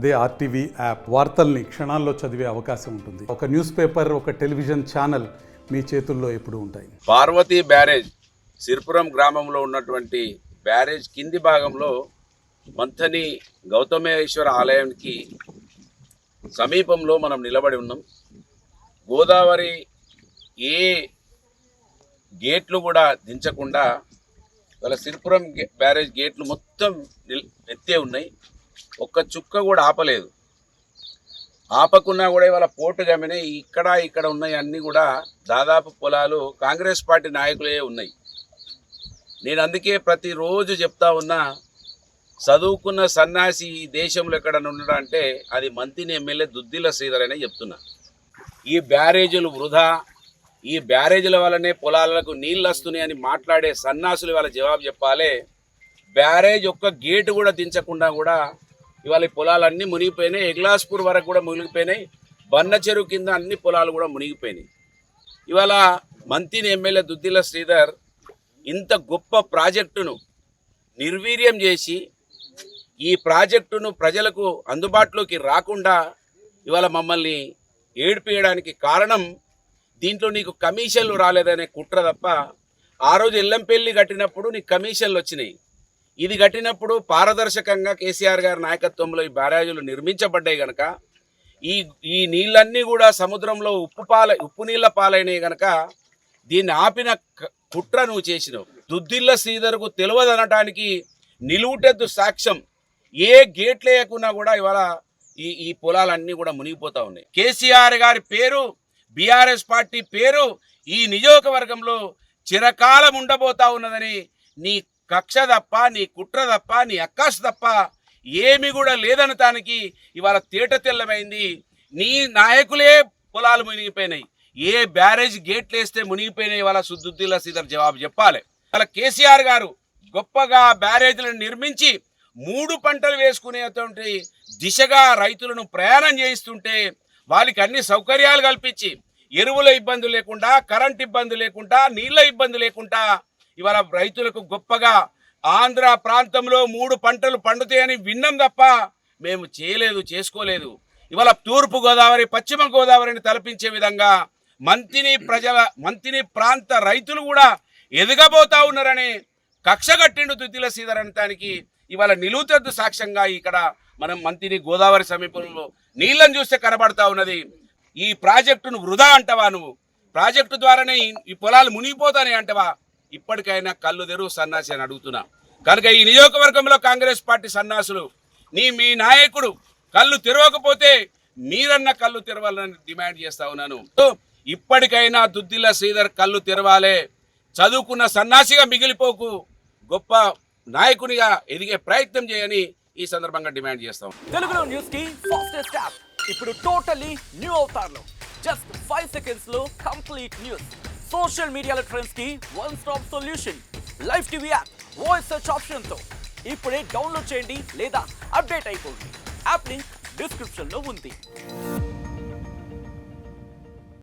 అదే RTV app వార్తల్ని క్షణాల్లో చదివే అవకాశం ఉంటుంది. ఒక న్యూస్ పేపర్, ఒక టెలివిజన్ ఛానల్ మీ చేతుల్లో ఎప్పుడూ ఉంటాయి. పార్వతీ బ్యారేజ్ సిర్పురం గ్రామంలో ఉన్నటువంటి బ్యారేజ్ కింది భాగంలో మంథని గౌతమేశ్వర ఆలయానికి సమీపంలో మనం నిలబడి ఉన్నాం. గోదావరి ఏ గేట్లు కూడా దించకుండా వాళ్ళ సిర్పురం బ్యారేజ్ గేట్లు మొత్తం ఎత్తే ఉన్నాయి. ఒక్క చుక్క కూడా ఆపలేదు. ఆపకున్నా కూడా ఇవాళ పోటు గమనే ఇక్కడ ఉన్నాయి అన్నీ కూడా దాదాపు పొలాలు కాంగ్రెస్ పార్టీ నాయకులే ఉన్నాయి. నేను అందుకే ప్రతిరోజు చెప్తా ఉన్నా, చదువుకున్న సన్యాసి ఈ దేశంలో ఎక్కడన్నా ఉండడం అంటే అది మంత్రిని ఎమ్మెల్యే దుద్దిల్ల శ్రీధర్ అనే చెప్తున్నా. ఈ బ్యారేజీలు వృధా, ఈ బ్యారేజీల వల్లనే పొలాలకు నీళ్ళు వస్తున్నాయని మాట్లాడే సన్నాసులు వాళ్ళ జవాబు చెప్పాలి. బ్యారేజ్ ఒక్క గేటు కూడా దించకుండా కూడా ఇవాళ ఈ పొలాలన్నీ మునిగిపోయినాయి. ఎగ్లాస్పూర్ వరకు కూడా మునిగిపోయినాయి. బన్న చెరువు కింద అన్ని పొలాలు కూడా మునిగిపోయినాయి. ఇవాళ మంత్రిని ఎమ్మెల్యే దుద్దిల్ల శ్రీధర్ ఇంత గొప్ప ప్రాజెక్టును నిర్వీర్యం చేసి ఈ ప్రాజెక్టును ప్రజలకు అందుబాటులోకి రాకుండా ఇవాళ మమ్మల్ని ఏడిపియడానికి కారణం, దీంట్లో నీకు కమిషన్లు రాలేదనే కుట్ర తప్ప. ఆ రోజు ఎల్లంపల్లి కట్టినప్పుడు నీకు కమిషన్లు వచ్చినాయి. ఇది కట్టినప్పుడు పారదర్శకంగా కేసీఆర్ గారి నాయకత్వంలో ఈ బ్యారేజీలు నిర్మించబడ్డాయి కనుక ఈ నీళ్ళన్నీ కూడా సముద్రంలో ఉప్పు నీళ్ళ పాలైనవి కనుక దీన్ని ఆపిన కుట్ర నువ్వు చేసినావు. దుద్దిల్ల శ్రీధర్కు తెలియదు అనటానికి నిలువుటెద్దు సాక్ష్యం. ఏ గేట్లు లేకున్నా కూడా ఇవాళ ఈ పొలాలన్నీ కూడా మునిగిపోతూ ఉన్నాయి. కేసీఆర్ గారి పేరు, బీఆర్ఎస్ పార్టీ పేరు ఈ నియోజకవర్గంలో చిరకాలం ఉండబోతా ఉన్నదని నీ కక్ష తప్ప, నీ కుట్ర తప్ప, నీ అక్కాసు తప్ప ఏమి కూడా లేదనటానికి ఇవాళ తేట తెల్లమైంది. నీ నాయకులే పొలాలు మునిగిపోయినాయి. ఏ బ్యారేజ్ గేట్లు వేస్తే మునిగిపోయినాయి వాళ్ళ దుద్దిల్ల శ్రీధర్ జవాబు చెప్పాలి. వాళ్ళ కేసీఆర్ గారు గొప్పగా బ్యారేజీలను నిర్మించి 3 పంటలు వేసుకునేటువంటి దిశగా రైతులను ప్రయాణం చేయిస్తుంటే వాళ్ళకి అన్ని సౌకర్యాలు కల్పించి ఎరువుల ఇబ్బంది లేకుండా, కరెంట్ ఇబ్బంది లేకుండా, నీళ్ళ ఇబ్బంది లేకుండా ఇవాళ రైతులకు గొప్పగా ఆంధ్ర ప్రాంతంలో 3 పంటలు పండుతాయని విన్నాం తప్ప మేము చేయలేదు, చేసుకోలేదు. ఇవాళ తూర్పు గోదావరి, పశ్చిమ గోదావరిని తలపించే విధంగా మంతిని ప్రాంత రైతులు కూడా ఎదగబోతా ఉన్నారని కక్ష కట్టిండు దుద్దిల్ల శ్రీధర్ అనటానికి ఇవాళ నిలువుతెద్దు సాక్ష్యంగా ఇక్కడ మనం మంతిని గోదావరి సమీపంలో నీళ్ళని చూస్తే కనబడతా ఉన్నది. ఈ ప్రాజెక్టును వృధా అంటవా? నువ్వు ప్రాజెక్టు ద్వారానే ఈ పొలాలు మునిగిపోతానే అంటవా? ఇప్పటికైనా కళ్ళు తెరువు సన్నాసి అని అడుగుతున్నా. కనుక ఈ నియోజకవర్గంలో కాంగ్రెస్ పార్టీ సన్నాసులు, మీ నాయకుడు కళ్ళు తెరవకపోతే మీరన్న కళ్ళు తెరవాలని డిమాండ్ చేస్తా ఉన్నాను. ఇప్పటికైనా దుద్దిల్ల శ్రీధర్ కళ్ళు తెరవాలే. చదువుకున్న సన్నాసిగా మిగిలిపోకు, గొప్ప నాయకునిగా ఎదిగే ప్రయత్నం చేయని ఈ సందర్భంగా డిమాండ్ చేస్తాం. తెలుగులో న్యూస్ కి ఫాస్టెస్ట్ యాప్ ఇప్పుడు టోటల్లీ న్యూ అవతార్లో జస్ట్ 5 seconds లో కంప్లీట్ న్యూస్. సోషల్ మీడియాలో ట్రెండ్స్ కి one stop solution. Live TV app voice search option తో ఇప్పుడే డౌన్లోడ్ చేయండి లేదా అప్డేట్ అయిపోండి. యాప్ లింక్ డిస్క్రిప్షన్ లో ఉంది.